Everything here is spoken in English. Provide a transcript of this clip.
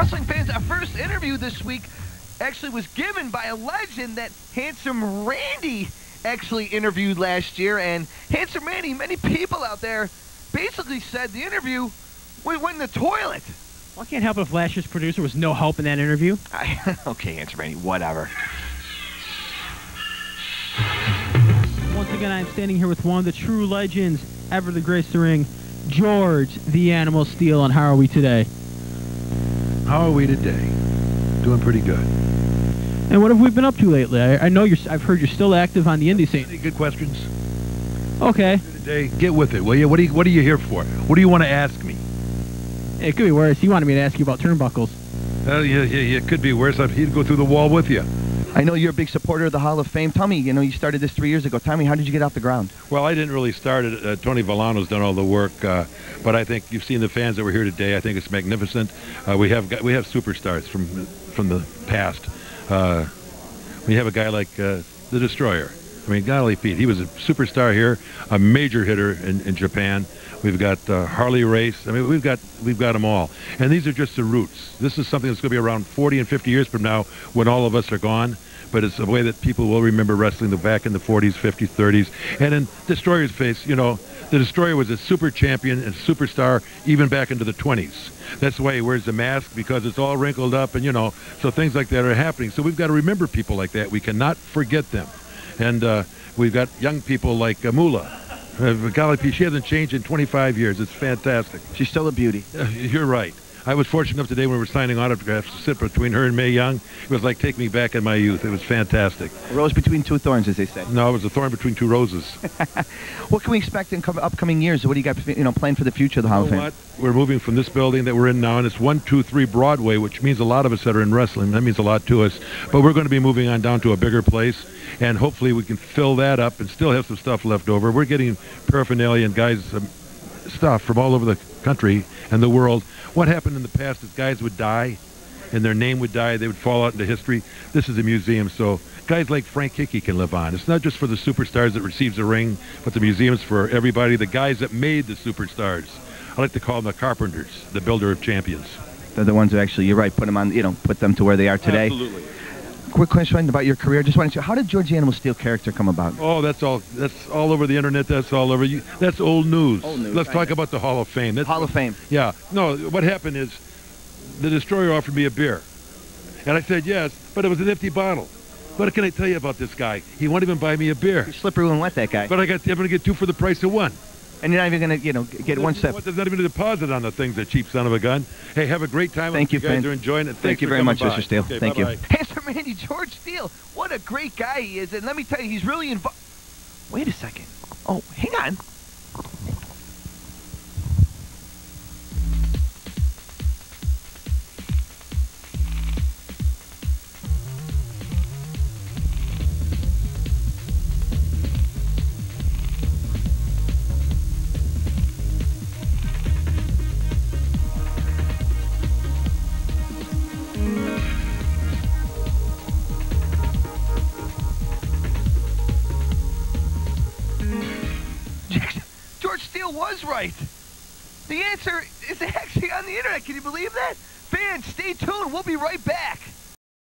Wrestling fans, our first interview this week actually was given by a legend that Handsome Randy actually interviewed last year. And Handsome Randy, many people out there basically said the interview went in the toilet. Well, I can't help it if last year's producer was no help in that interview. Okay, Handsome Randy, whatever. Once again, I'm standing here with one of the true legends ever to grace the ring, George the Animal Steele. And how are we today? How are we today? Doing pretty good. And what have we been up to lately? I know I've heard you're still active on the indie scene. Any good questions? Okay. Today, get with it, will you? What are you here for? What do you want to ask me? It could be worse. You wanted me to ask you about turnbuckles. Yeah, it could be worse. He'd go through the wall with you. I know you're a big supporter of the Hall of Fame. Tell me, you started this 3 years ago. Tell me, how did you get off the ground? Well, I didn't really start it. Tony Villano's done all the work, but I think you've seen the fans that were here today. I think it's magnificent. We have superstars from the past. We have a guy like the Destroyer. I mean, golly Pete, he was a superstar here, a major hitter in Japan. We've got Harley Race. I mean, we've got them all. And these are just the roots. This is something that's going to be around 40 and 50 years from now when all of us are gone. But it's a way that people will remember wrestling back in the 40s, 50s, 30s. And in Destroyer's face, the Destroyer was a super champion and superstar even back into the 20s. That's why he wears the mask, because it's all wrinkled up and, so things like that are happening. So we've got to remember people like that. We cannot forget them. And we've got young people like Moolah. Golly, she hasn't changed in 25 years. It's fantastic. She's still a beauty. You're right. I was fortunate enough today when we were signing autographs to sit between her and Mae Young. It was like taking me back in my youth. It was fantastic. A rose between two thorns, as they say. No, it was a thorn between two roses. What can we expect in upcoming years? What do you got, planned for the future of the Hall of Fame? What? We're moving from this building that we're in now, and it's 123 Broadway, which means a lot of us that are in wrestling. That means a lot to us. But we're going to be moving on down to a bigger place, and hopefully we can fill that up and still have some stuff left over. We're getting paraphernalia and guys stuff from all over the country and the world. What happened in the past is guys would die and their name would die. They would fall out into history. This is a museum, so guys like Frank Hickey can live on. It's not just for the superstars that receives a ring, but the museum's for everybody, the guys that made the superstars. I like to call them the carpenters, the builder of champions. They're the ones who actually, you're right, put them on, put them to where they are today. Absolutely. Quick question about your career. Just wanted to, how did George the Animal Steele character come about? Oh, that's all over the internet. That's all over you. That's old news. Old news. Let's talk about the Hall of Fame. Hall of Fame. Yeah. No, what happened is the Destroyer offered me a beer. And I said yes, but it was an empty bottle. What can I tell you about this guy? He won't even buy me a beer. You're slippery and wet, that guy. But I'm going to get two for the price of one. And you're not even going to, get one step. There's not even a deposit on the things, that cheap son of a gun. Hey, have a great time. Thank you, guys friend. are enjoying it. Thank you very much, Mr. Steele. Okay, Thank bye-bye. you. Handsome Randy, George Steele. What a great guy he is. And let me tell you, he's really involved. Wait a second. Oh, hang on. George Steele was right. The answer is actually on the internet. Can you believe that? Fans, stay tuned. We'll be right back.